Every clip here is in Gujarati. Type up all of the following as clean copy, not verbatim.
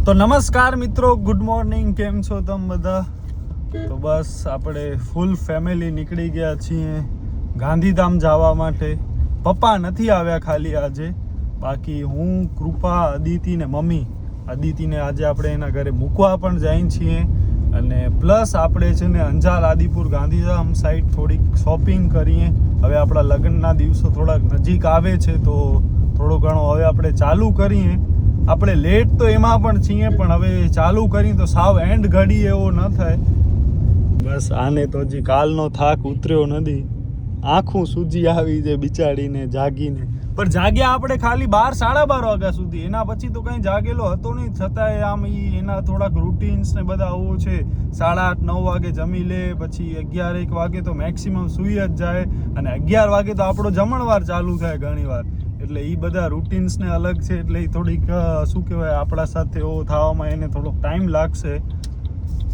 તો નમસ્કાર મિત્રો, ગુડ મોર્નિંગ. કેમ છો તમે બધા? તો બસ આપણે ફૂલ ફેમિલી નીકળી ગયા છીએ ગાંધીધામ જવા માટે. પપ્પા નથી આવ્યા ખાલી આજે, બાકી હું, કૃપા, અદિતિ ને મમ્મી. અદિતિને આજે આપણે એના ઘરે મૂકવા પણ જઈએ છીએ, અને પ્લસ આપણે છે ને અંજાર, આદિપુર, ગાંધીધામ સાઈડ થોડીક શોપિંગ કરીએ. હવે આપણા લગ્નના દિવસો થોડાક નજીક આવે છે, તો થોડો ઘણો હવે આપણે ચાલુ કરીએ. આપણે લેટ તો એમાં પણ છીએ, પણ હવે ચાલુ કરી તો સાવ એન્ડ ઘડી એવો ન થાય. બસ આને તો હજી કાલનો થાક ઉતર્યો નથી, આંખું સૂજી આવી છે બિચારીને જાગીને. પણ જાગ્યા આપણે ખાલી 12-12:30 વાગ્યા સુધી, એના પછી તો કંઈ જાગેલો હતો નહીં. છતાંય આમ એના થોડાક રૂટીન્સ ને બધા આવું છે. 8:30-9 વાગે જમી લે, પછી 11-1 વાગે તો મેક્સિમમ સૂઈ જ જાય, અને 11 વાગે તો આપણો જમણવાર ચાલુ થાય ઘણીવાર. એટલે એ બધા રૂટીન્સને અલગ છે, એટલે એ થોડીક શું કહેવાય, આપણા સાથે એવો થવામાં એને થોડોક ટાઈમ લાગશે.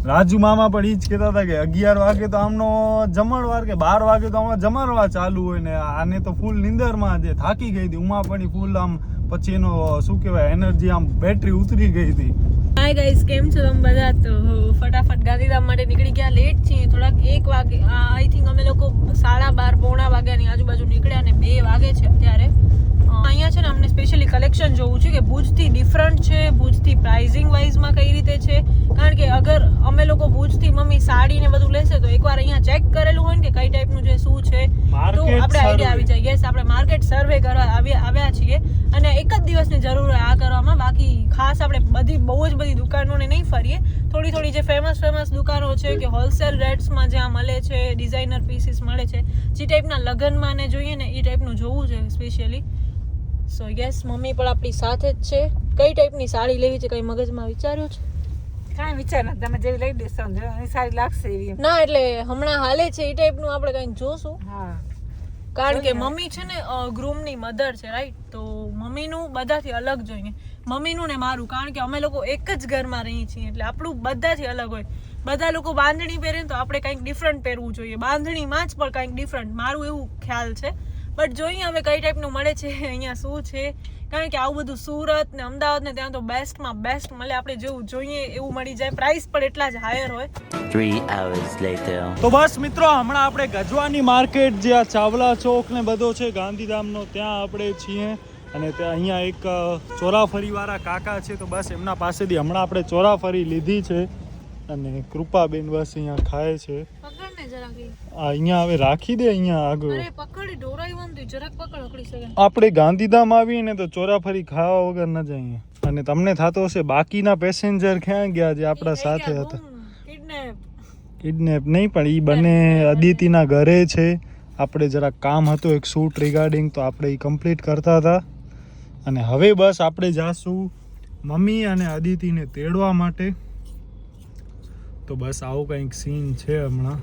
રાજુ મામા પણ એ જ કહેતા હતા કે 11 વાગે તો આમનો જમણવાર, કે 12 વાગે તો આમાં જમણવાર ચાલુ હોય ને આને તો ફૂલ નીંદરમાં જે થાકી ગઈ હતી. ઉમા પણ ફૂલ આમ પછી એનો શું કહેવાય એનર્જી આમ બેટરી ઉતરી ગઈ હતી. હાય ગાઈસ, કેમ છો તમે બધા? તો ફટાફટ ગાંધીધામ માટે નીકળી ગયા. લેટ છીએ થોડાક, 1 વાગે આઈ થિંક અમે લોકો 12:30 પોણા વાગ્યાની આજુબાજુ નીકળ્યા, અને 2 વાગે છે અત્યારે. અહીંયા છે ને અમને સ્પેશિયલી કલેક્શન જોવું છે કે ભુજથી ડિફરન્ટ છે, ભુજથી પ્રાઇઝિંગ વાઇઝમાં કઈ રીતે છે. કારણ કે અગર અમે લોકો ભુજથી મમ્મી સાડી ને બધું લેશે તો એકવાર અહીંયા ચેક કરેલું હોય ને કે કઈ ટાઈપનું છે, શું છે, તો આપણે આઈડિયા આવી જાય. યસ, આપણે માર્કેટ સર્વે કરવા આવ્યા છીએ, અને એક જ દિવસની જરૂર હોય આ કરવામાં. બાકી ખાસ આપણે બહુ જ બધી દુકાનોને નહીં ફરીએ. થોડી જે ફેમસ દુકાનો છે કે હોલસેલ રેટ્સમાં જ્યાં મળે છે, ડિઝાઇનર પીસીસ મળે છે, જે ટાઈપના લગ્નમાં ને જોઈએ ને એ ટાઈપનું જોવું છે સ્પેશિયલી. સો યસ, મમ્મી પણ આપણી સાથે જ છે. કઈ ટાઈપની સાડી લેવી છે, કઈ મગજમાં વિચાર્યું છે? કાંઈ વિચાર નથી, તમે જેવી લઈ દેશો સારી લાગશે એવી. ના, એટલે હમણાં હાલે છે એ ટાઈપનું આપણે કંઈક જોશું. હા, કારણ કે મમ્મી છે ને ગ્રૂમની મધર છે, રાઈટ? તો મમ્મીનું બધાથી અલગ જોઈએ, મમ્મીનું ને મારું. કારણ કે અમે લોકો એક જ ઘરમાં રહીએ છીએ, એટલે આપણું બધાથી અલગ હોય. બધા લોકો બાંધણી પહેરે તો આપણે કંઈક ડિફરન્ટ પહેરવું જોઈએ, બાંધણીમાં જ પણ કંઈક ડિફરન્ટ, મારું એવું ખ્યાલ છે. બટ જોઈએ હવે કઈ ટાઈપનું મળે છે, અહીંયા શું છે. કારણ કે આવું બધું સુરત ને અમદાવાદ ને ત્યાં તો બેસ્ટમાં બેસ્ટ મળે, આપણે જેવું જોઈએ એવું મળી જાય. પ્રાઇસ પણ એટલા જ હાયર હોય. 3 hours later. તો બસ મિત્રો, હમણાં આપણે ગજવાની માર્કેટ, જે આ ચાવલા ચોક ને બધો છે ગાંધીધામનો, ત્યાં આપણે છીએ. અને ત્યાં અહીંયા એક ચોરાફરીવાળા કાકા છે, તો બસ એમના પાસેથી હમણાં આપણે ચોરાફરી લીધી છે. અને કૃપાબેન બસ અહીંયા ખાય છે. પકડ ને જરાક, અહીંયા હવે રાખી દે અહીંયા આગળ. અરે પકડી ઢોરાઈ વંતી, જરાક પકડ, અકડી શકે. આપણે ગાંધીધામ આવીએ ને તો ચોરાફરી ખાવા વગર ન જઈએ. અને તમને થતો હશે બાકીના પેસેન્જર ક્યાં ગયા જે આપણા સાથે હતા? કિડનેપ નહીં, પણ એ બંને અદિતિના ઘરે છે. આપણે જરાક કામ હતું એક શૂટ રિગાર્ડિંગ, તો આપણે એ કમ્પ્લીટ કરતા હતા. અને હવે બસ આપણે જાશું મમ્મી અને અદિતિને તેડવા માટે. તો બસ આવું કંઈક સીન છે હમણાં.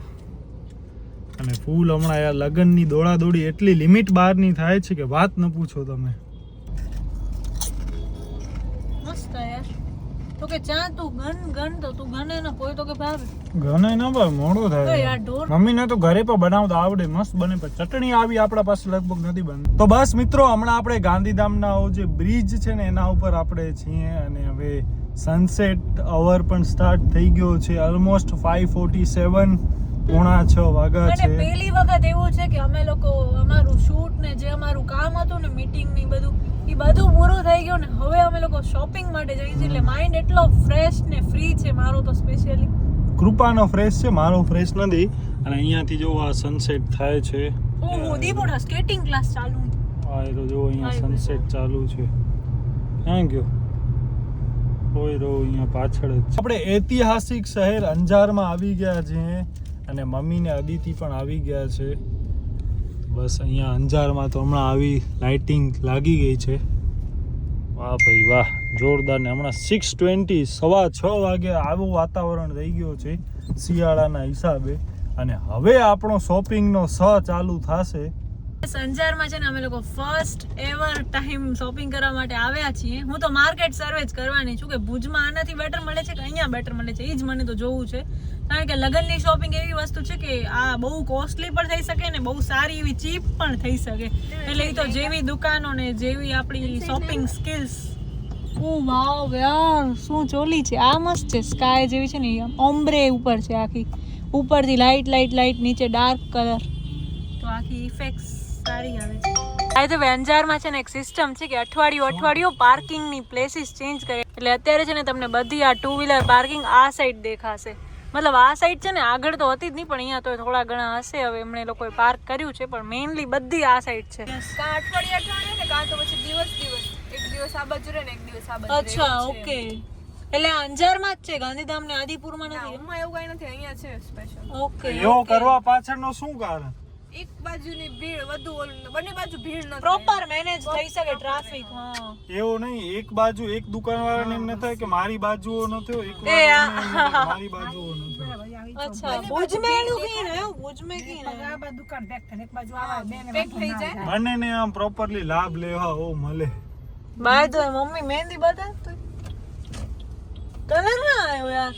અને ફૂલ હમણાં યાર લગ્નની દોડાદોડી એટલી લિમિટ બહારની થાય છે કે વાત ન પૂછો તમે. મસ્ત યાર. તો કે ચા તું ગન તો તું ગને ના પોય તો કે ભાવે ઘણે ન ભાઈ, મોડું તો થાય. યાર ઢોર. મમ્મીને તો ઘરે પણ બનાવતા આવડે, મસ્ત બને. પણ ચટણી આવી આપણા પાસે લગભગ નથી બનતી. તો બસ મિત્રો, હમણાં આપણે ગાંધીધામના જે બ્રિજ છે ને એના ઉપર આપણે છીએ. અને હવે સનસેટ અવર પણ સ્ટાર્ટ થઈ ગયો છે. ઓલમોસ્ટ 5:47, 5:45 વાગ્યા છે. અને પહેલી વખત એવું છે કે અમે લોકો અમારું શૂટ ને જે અમારું કામ હતું ને મીટિંગ ની બધું, એ બધું પૂરું થઈ ગયું ને હવે અમે લોકો શોપિંગ માટે જઈએ છીએ. એટલે માઇન્ડ એટલો ફ્રેશ ને ફ્રી છે મારો તો. સ્પેશિયલી કૃપાનો ફ્રેશ છે, મારો ફ્રેશ નથી. અને અહીંયાથી જો આ સનસેટ થાય છે. ઓહો, દીપોડા સ્કેટિંગ ક્લાસ ચાલુ. આ એ તો જો અહીંયા સનસેટ ચાલુ છે. ક્યાં ગયો? હોય રો અહીંયા પાછળ જ. આપણે ઐતિહાસિક શહેર અંજારમાં આવી ગયા છીએ, અને મમ્મી ને અદિતિ પણ આવી ગયા છે. બસ અહીંયા અંજારમાં તો હમણાં આવી લાઇટિંગ લાગી ગઈ છે. વાહ ભાઈ વાહ, જોરદાર. ને હમણાં 6:20, 6:15 વાગે આવું વાતાવરણ થઈ ગયો છે શિયાળાના હિસાબે. અને હવે આપણો શોપિંગનો ચાલુ થશે. અંજારમાં છે ને અમે લોકો ફર્સ્ટ એવર ટાઈમ શોપિંગ કરવા માટે આવ્યા છીએ. હું તો માર્કેટ સર્વે જ કરવાની છું કે ભુજમાં આનાથી બેટર મળે છે કે અહીંયા બેટર મળે છે, એ જ મને તો જોવું છે. કારણ કે લગ્નની શોપિંગ એવી વસ્તુ છે કે આ બહુ કોસ્ટલી પણ થઈ શકે ને બહુ સારી એવી ચીપ પણ થઈ શકે. એટલે એ તો જેવી દુકાનો ને જેવી આપણી શોપિંગ સ્કિલ્સ ઓ વાવ યાર શું ચોલી છે આ મસ્ત છે સ્કાય જેવી છે ને ઓમ્બ્રે ઉપર છે આખી ઉપરથી લાઈટ નીચે ડાર્ક કલર તો આખી ઇફેક્ટ્સ સારી આવે છે આ તો વેન્જારમાં છે ને એક સિસ્ટમ છે કે અઠવાડિયું પાર્કિંગની પ્લેસીસ ચેન્જ કરે એટલે અત્યારે છે ને તમને બધી આ 2 વ્હીલર પાર્કિંગ આ સાઈડ દેખાશે મતલબ આ સાઈડ છે ને આગળ તો હતી જ નહીં પણ અહીંયા તો થોડા ઘણા હશે હવે એમણે લોકોએ પાર્ક કર્યું છે પણ મેઇનલી બધી આ સાઈડ છે કાં અઠવાડિયા ને કાં તો પછી દિવસ એક દિવસ આ બાજુ રહે ને એક દિવસ આ બાજુ અચ્છા ઓકે એટલે અંજારમાં જ છે ગાંધીધામ ને આદિપુરમાં નથી એમાં એવું કઈ નથી અહીંયા છે સ્પેશિયલ ઓકે એવો કરવા પાછળનો શું કારણ? એક બાજુની ભીડ વધુ બંને બાજુ ભીડ ન પ્રોપર મેનેજ થઈ શકે ટ્રાફિક હા એવું નહીં, એક બાજુ એક દુકાનવાળાને એમ ન થાય કે મારી બાજુઓ ન થયો, એક એ આ. મારી બાજુઓ ન થયો. અચ્છા ભુજ में એનું કી ને ભુજ में કી ને આ બાજુ દુકાન પેક થાય એક બાજુ આવા બે ને પેક થઈ જાય બંનેને આમ પ્રોપરલી લાભ લેવા ઓ મળે. બાય તો મમ્મી મહેંદી બતા તો કલર ના આવ્યો યાર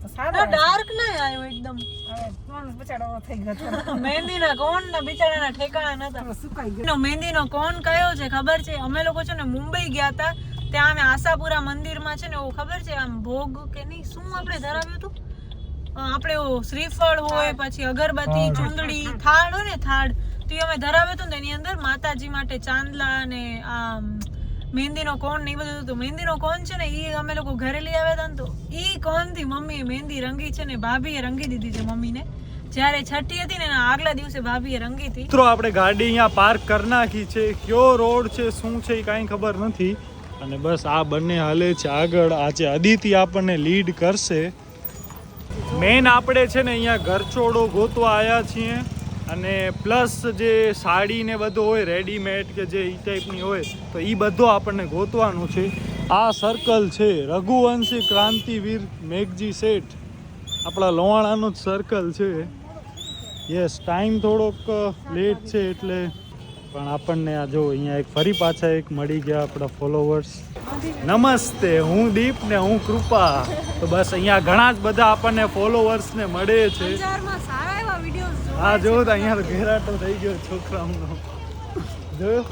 તો સારો ના ડાર્ક ના આવ્યો એકદમ હવે કોણ બચાડો થઈ ગયો મહેંદી ના કોણ ના બિચારાના ઠેકાણા નતા તો સુકાઈ ગયો નો મહેંદી નો કોણ કયો છે ખબર છે અમે લોકો છે ને મુંબઈ ગયા હતા ત્યાં અમે આશાપુરા મંદિરમાં છે ને ઓ ખબર છે આમ ભોગ કે નહીં શું આપણે ધરાવ્યું હતું આપણે ઓ શ્રીફળ હોય પછી અગરબત્તી ચુંદડી થાળ હોય ને થાળ તો ઈ અમે ધરાવ્યું હતું ને એની અંદર માતાજી માટે ચાંદલા અને આ મહેંદીનો કોણ ને ઈ બધું હતું મહેંદીનો કોણ છે ને ઈ અમે લોકો ઘરે લઈ આવ્યા હતા ને તો ઈ કોણથી મમ્મીએ મહેંદી રંગી છે ને ભાભીએ રંગી દીધી છે મમ્મીને જ્યારે છઠ્ઠી હતી ને એના આગલા દિવસે ભાભીએ રંગી હતી મિત્રો આપણે ગાડી અહીંયા પાર્ક કરી નાખી છે, કયો રોડ છે શું છે એ કાંઈ ખબર નથી અને બસ આ બંને હાલે છે આગળ. આજે અદિતિ આપણને લીડ કરશે. મેન આપણે છે ને અહીંયા ઘરચોડો ગોતવા આવ્યા છીએ અને પ્લસ જે સાડી ને બધું હોય રેડીમેડ કે જે એ ટાઈપની હોય તો એ બધું આપણને ગોતવાનું છે. આ સર્કલ છે રઘુવંશી ક્રાંતિવીર મેઘજી શેઠ, આપણા લોહાણાનું જ સર્કલ છે. યસ ટાઈમ થોડોક લેટ છે એટલે પણ આપણને આ જો અહીંયા એક ફરી પાછા એક મળી ગયા આપણા ફોલોવર્સ. નમસ્તે, હું દીપ ને હું કૃપા. તો બસ અહીંયા ઘણા જ બધા આપણને ફોલોવર્સ ને મળે છે. અંજારમાં સારા એવા વિડિયોઝ હા જો તો અહીંયા તો ઘેરાટો થઈ ગયો છોકરાઓનો જોયો.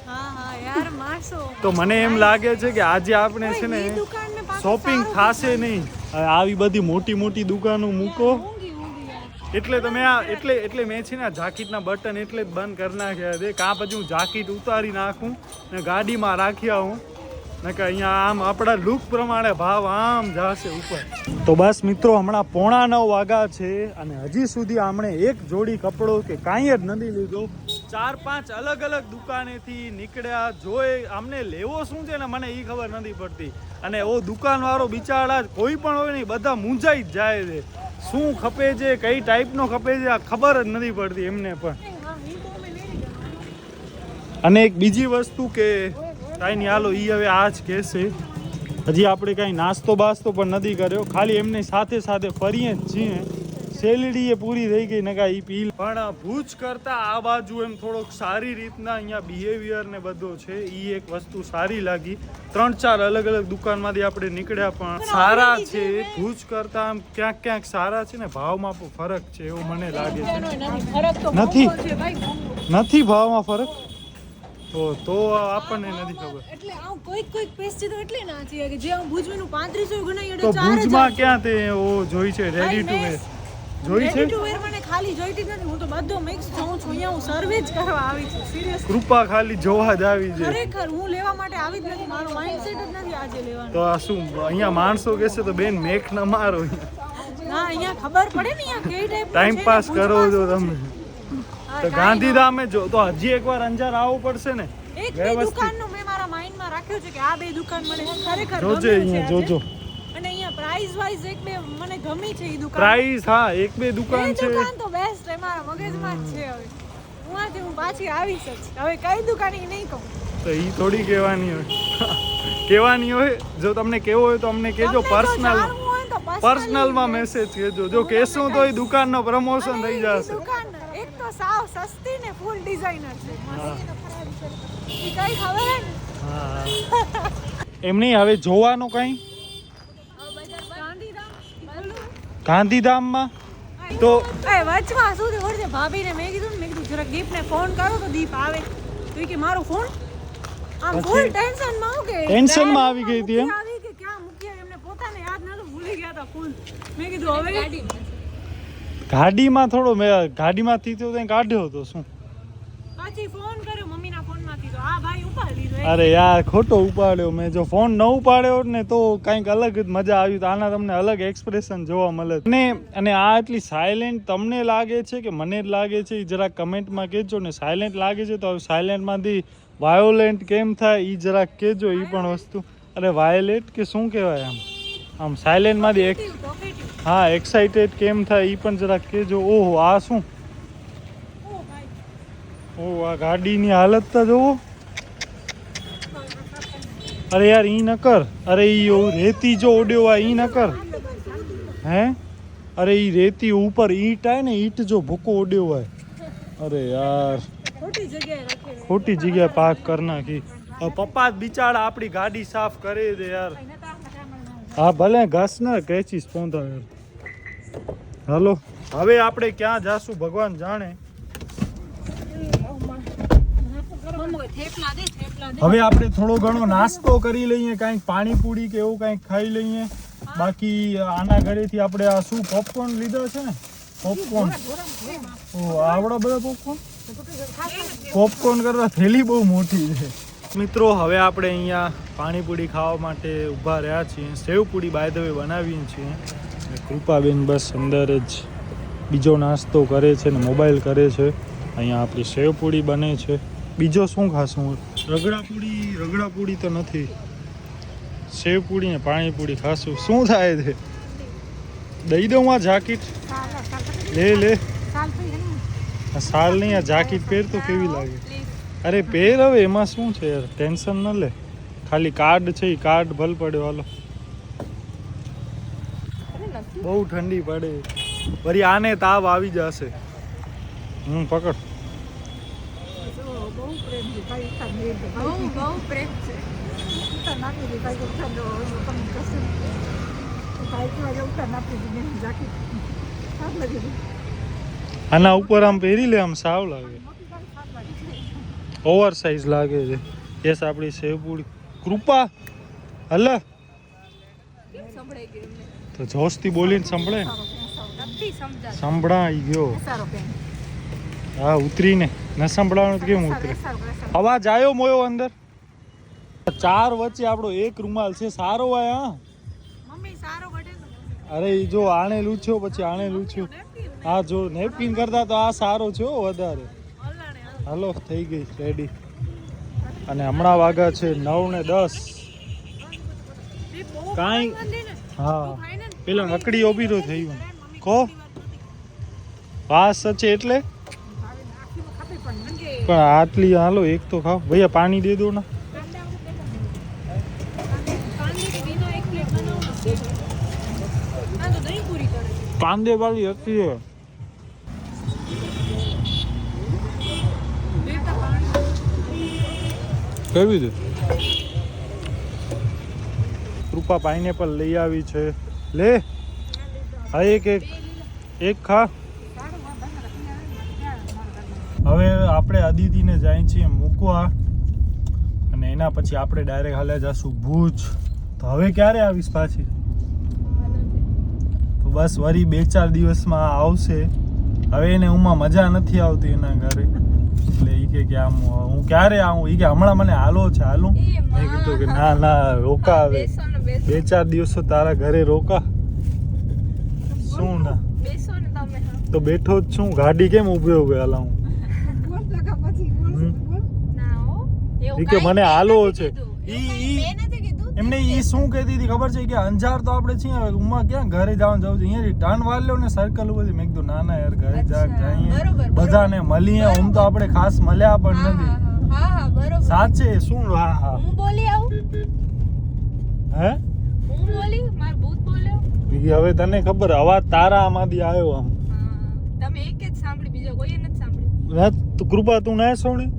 હા હા યાર મારસો તો મને એમ લાગે છે કે આજે આપણે છે ને દુકાનને પાછું શોપિંગ થશે નહીં. હવે આવી બધી મોટી મોટી દુકાનો મૂકો ઊંઘી યાર એટલે તમે આ એટલે મેં છે ને આ જાકીટના બટન એટલે જ બંધ કરી નાખ્યા છે. કાં પછી હું જાકીટ ઉતારી નાખું ને ગાડીમાં રાખી આવું ને કે અહીંયા આમ આપણા લુક પ્રમાણે ભાવ આમ જશે ઉપર. તો બસ મિત્રો હમણાં 8:45 વાગ્યા છે અને હજી સુધી આમણે એક જોડી કપડો કે કાંઈ જ નથી લીધો. 4-5 અલગ અલગ દુકાનેથી નીકળ્યા. જોઈ આમને લેવો શું છે ને મને એ ખબર નથી પડતી અને ઓ દુકાનવાળો બિચારા કોઈ પણ હોય ને બધા મૂંઝાઈ જ જાય છે. શું ખપે છે કઈ ટાઈપનો ખપે છે આ ખબર જ નથી પડતી એમને પણ. અને એક બીજી વસ્તુ કે કાંઈ નહીં હાલો ઈ હવે આ જ કહેશે. હજી આપણે કાંઈ નાસ્તો બાસ્તો પણ નથી કર્યો, ખાલી એમની સાથે સાથે ફરીએ જ છીએ. સેલડી એ પૂરી થઈ ગઈ ને કાંઈ પી પણ ભુજ કરતા આ બાજુ એમ થોડોક સારી રીતના અહીંયા બિહેવિયર ને બધો છે એ એક વસ્તુ સારી લાગી. 3-4 અલગ અલગ દુકાનમાંથી આપણે નીકળ્યા પણ સારા છે. ભુજ કરતા આમ ક્યાંક ક્યાંક સારા છે ને ભાવમાં પણ ફરક છે એવું મને લાગે છે. નથી નથી ભાવમાં ફરક તો આપણને નથી ખબર. એટલે આ કોઈક પીસ છે તો એટલે ના છે કે જે આ ભુજનું 3500 ગણાય તો ભુજમાં ક્યાં તે ઓ જોઈ છે રેડી ટુ વેર જોઈ છે. રેડી ટુ વેર મને ખાલી જોઈતી નથી, હું તો બધો મિક્સ જોઉં છું. અહીંયા હું સર્વે જ કરવા આવી છું સિરિયસ. કૃપા ખાલી જોવા જ આવી છે. ખરેખર હું લેવા માટે આવી જ નથી, મારો માઇન્ડસેટ જ નથી આજે લેવાનો. તો આ શું અહીંયા માણસો કહેશે તો બેન મેક ન મારો, ના અહીંયા ખબર પડે ને અહીંયા કઈ ટાઈપ ટાઈમ પાસ કરો છો તમે. તો ગાંધીધામે જો તો હજી એકવાર અંજાર આવવું પડશે ને. એક બે દુકાનનું મેં મારા માઇન્ડમાં રાખ્યું છે કે આ બે દુકાન મને ખરેખર જોજે ગમે છે અહીંયા આજે. જોજો અને અહીંયા પ્રાઇસ વાઇઝ એક બે મને ગમી છે ઈ દુકાન. પ્રાઇસ હા એક બે દુકાન એ છે. દુકાન તો બેસ્ટ છે મારા મગજમાં જ છે. હવે ઉहाँથી હું પાછી આવીશ જ. હવે કઈ દુકાન ઈ નહીં કહું. તો ઈ થોડી કહેવાની હોય કહેવાની હોય. જો તમને કેવો હોય તો અમને કહેજો પર્સનલ પર્સનલમાં મેસેજ કહેજો. જો કહેશું તો એ દુકાનનો પ્રમોશન થઈ જશે. દુકાન એક તો સાવ સસ્તી ને ફૂલ ડિઝાઇનર છે. ઈ કઈ ખબર હે ને હા એમ નહીં હવે જોવાનું કંઈ ગાંધીધામમાં તો એ વચમાં શું થયું ખબર છે ભાભીને મેં કીધું જરાક દીપને ફોન કરો તો દીપ આવે તો ઈ કે મારો ફોન આમ ફૂલ ટેન્શનમાં હું કે ટેન્શનમાં આવી ગઈ હતી એમ? આવી કે ક્યાં મૂક્યા એમને પોતાને યાદ નતું, ભૂલી ગયા હતા ફૂલ. મેં કીધું હવે ગાડીમાં થોડો મેં ગાડીમાંથી તો કંઈ કાઢ્યો હતો શું? પાછી ફોન કર્યો મમ્મીના ફોનમાંથી તો આ ભાઈ ઉપાડી લીધો. અરે યાર ખોટો ઉપાડ્યો મેં. જો ફોન ન ઉપાડ્યો હોત ને તો કંઈક અલગ જ મજા આવી. તો આના તમને અલગ એક્સપ્રેશન જોવા મળે. અને આ એટલી સાયલેન્ટ તમને લાગે છે કે મને જ લાગે છે એ જરા કમેન્ટમાં કહેજો ને. સાયલેન્ટ લાગે છે તો સાયલેન્ટમાંથી વાયોલેન્ટ કેમ થાય એ જરાક કહેજો. એ પણ વસ્તુ અરે વાયોલેટ કે શું કહેવાય આમ સાયલેન્ટમાંથી હા એક્સાઇટેડ કેમ થાય એ પણ જરાક કહેજો. ઓહો આ શું? ઓહ આ ગાડીની હાલત તો જોવો. અરે યાર ઈ ન કર. અરે ઈ રેતી જો ઉડ્યો હોય ઈ ન કર. હે અરે ઈ રેતી ઉપર ઈંટ આય ને ઈંટ જો ભૂકો ઉડ્યો હોય. અરે યાર ખોટી જગ્યાએ પાર્ક કરી નાખી. પપ્પા જ બિચારા આપણી ગાડી સાફ કરી દે યાર. હા ભલે ઘસ ને કેચીસ પહોંચા યાર. હાલો હવે આપણે ક્યાં જાશું ભગવાન જાણે. હવે આપણે થોડો ઘણો નાસ્તો કરી લઈએ, કાંઈક પાણીપુરી કે એવું કાંઈક ખાઈ લઈએ. બાકી આના ઘરેથી આપણે આ શું પોપકોર્ન લીધા છે ને? પોપકોર્ન. ઓ આવડા બધા પોપકોર્ન કરતા થેલી બહુ મોટી છે. મિત્રો હવે આપણે અહીંયા પાણીપુરી ખાવા માટે ઊભા રહ્યા છીએ. સેવપુરી બાય ધ વે બનાવીએ છીએ. કૃપાબેન બસ અંદર જ બીજો નાસ્તો કરે છે ને મોબાઈલ કરે છે. અહીંયા આપણી સેવપુરી બને છે. બીજો શું ખાશું? રગડાપુરી તો નથી. સેવપુરી ને પાણીપુરી ખાશું. શું થાય છે? દઈ દઉં આ જાકીટ? લે સાલ નહીં આ જાકીટ પહેર તો કેવી લાગે? અરે પહેર હવે એમાં શું છે યાર, ટેન્શન ન લે. ખાલી કાર્ડ છે એ કાર્ડ ભલ પડ્યો. હાલો બહુ ઠંડી પડે વળી આને તાવ આવી જશે. પકડ. બહુ પ્રેમ છે. આના ઉપર આમ પહેરી લે, આમ સાવ લાગે. ઓવર સાઇઝ લાગે છે. યસ આપણી સેવપુરી. કૃપા હલ તો જોશથી બોલીને સંભળે. સંભળાઈ ગયો. હા ઉતરીને ન સંભળાવાનું તો કેમ ઉતરે? અવાજ આવ્યો મોયો અંદર. 4 વચ્ચે આપણો એક રૂમાલ છે સારો હોય. હા અરે ઈ જો આણે લૂછ્યો પછી આણે લૂછ્યો. હા જો નેપકિન કરતા તો આ સારો છે વધારે. હાલો થઈ ગઈ રેડી. અને હમણાં વાગા છે 9:10. કાંઈ હા પેલા નકડી ઓબી તો થયું કહો વાસ છે એટલે. પણ આટલી હાલો એક તો ખાઓ ભૈયા. પાણી દે દો ના. કાંદે વાળી હતી કેવી છે? કૃપા પાઇનેપલ લઈ આવી છે. લે હા એક ખા. હવે આપણે અદિતિને જાય છીએ મૂકવા અને એના પછી આપણે ડાયરેક્ટ હાલ્યા જશું ભુજ. તો હવે ક્યારે આવીશ પાછી? તો બસ વળી 2-4 દિવસમાં આવશે. હવે એને ઉમાં મજા નથી આવતી એના ઘરે એટલે એ કે આમ હું ક્યારે આવું? એ કે હમણાં મને હાલો છે હાલું. મેં કીધું કે ના રોકા. હવે 2-4 દિવસો તારા ઘરે રોકા. શું ના તો બેઠો જ છું. ગાડી કેમ ઉભી હલાવું? કે મને હાલો છે. એમને ઈ શું કહેતી હતી ખબર છે કે અંજાર તો આપણે છીએ હવે ઉમાં ક્યાં ઘરે જવાનું જવું છે? અહીંયાથી ટર્ન વાર લ્યો ને સર્કલ ઉપર. મેં કીધું ના યાર ઘરે જઈએ બધાને મળીએ. આમ તો આપણે ખાસ મળ્યા પણ નથી. સાચે શું? હા હું બોલી આવું. હે હું બોલી માર ભૂત બોલ્યો. હવે તને ખબર અવાજ તારા આમાંથી આવ્યો આમ. તમે એક જ સાંભળી બીજો કોઈ નથી સાંભળ્યું. તું કૃપા તું ના સોણી.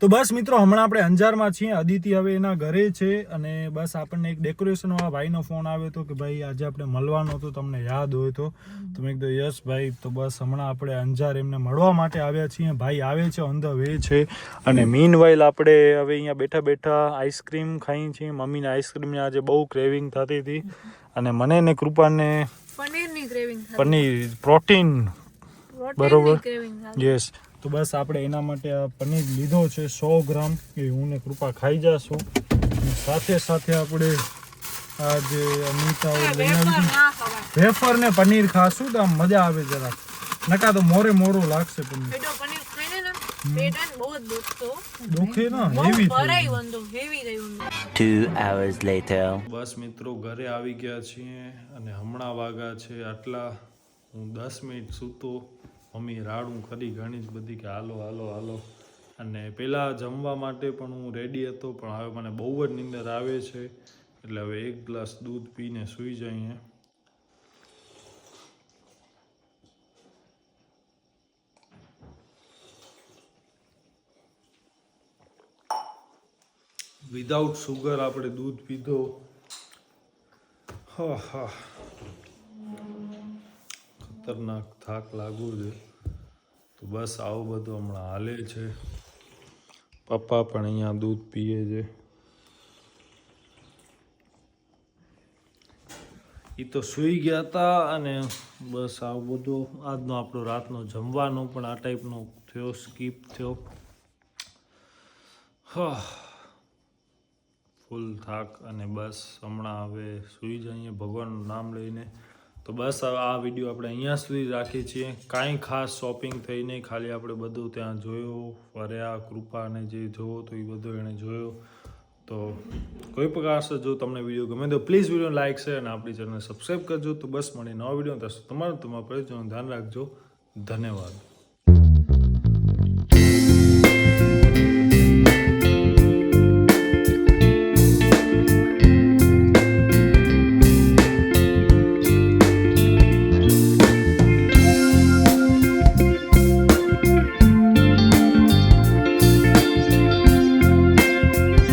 તો બસ મિત્રો હમણાં આપણે અંજારમાં છીએ. અદિતિ હવે એના ઘરે છે અને બસ આપણને એક ડેકોરેશન વાળા ભાઈનો ફોન આવ્યો હતો કે ભાઈ આજે આપણે મળવાનો હતો, તમને યાદ હોય તો મેં કીધું યસ ભાઈ. તો બસ હમણાં આપણે અંજાર એમને મળવા માટે આવ્યા છીએ. ભાઈ આવે છે, ઓન ધ વે છે. અને મીનવાઇલ આપણે હવે અહીંયા બેઠા બેઠા આઈસ્ક્રીમ ખાઈ છીએ. મમ્મીને આઈસ્ક્રીમની આજે બહુ ક્રેવિંગ થતી હતી અને મને ને કૃપાને પનીરની ક્રેવિંગ પનીર પ્રોટીન બરોબર ક્રેવિંગ યસ. તો બસ આપણે એના માટે આ પનીર લીધો છે 100 ગ્રામ, એ હું ને કૃપા ખાઈ જાશું. સાથે સાથે આપણે આ જે અમિતા વેફર ને પનીર ખાશું તો આમ મજા આવે જરાક, નકા તો મોરે મોરો લાગશે પનીર. પનીર ખાઈને ને પેટ આને બહુ જ દુખતો દુખે ના હેવી ભરાઈ વંદો હેવી રહ્યું. 2 hours later. બસ મિત્રો ઘરે આવી ગયા છીએ અને હમણાં વાગા છે આટલા. હું 10 મિનિટ સૂતો, મમ્મી રાડું કરી ઘણી જ બધી કે હાલો હાલો હાલો. અને પહેલાં જમવા માટે પણ હું રેડી હતો, પણ હવે મને બહુ જ નીંદર આવે છે એટલે હવે 1 ગ્લાસ દૂધ પીને સૂઈ જઈએ. વિધાઉટ સુગર આપણે દૂધ પીધો. હા હા, ખતરનાક થાક લાગુ છે. તો બસ આવું બધું હમણાં હાલે છે. પપ્પા પણ અહીંયા દૂધ પીએ છે. એ તો સૂઈ ગયા હતા અને બસ આવું બધું આજનો આપણો રાતનો જમવાનો પણ આ ટાઈપનો થયો, સ્કીપ થયો. હા, ફૂલ થાક અને બસ હમણાં હવે સૂઈ જઈએ ભગવાનનું નામ લઈને. તો બસ હવે આ વિડીયો આપણે અહીંયા સુધી રાખીએ છીએ. કાંઈ ખાસ શોપિંગ થઈ નહીં, ખાલી આપણે બધું ત્યાં જોયું, ફર્યા. કૃપાને જે જોવો તો એ બધું એણે જોયો. તો કોઈ પ્રકાર છે જો તમને વિડીયો ગમે તો પ્લીઝ વિડીયો લાઈક છે અને આપણી ચેનલને સબસ્ક્રાઈબ કરજો. તો બસ મળીએ નવા વિડીયો. તમારું પરિચયનું ધ્યાન રાખજો. ધન્યવાદ.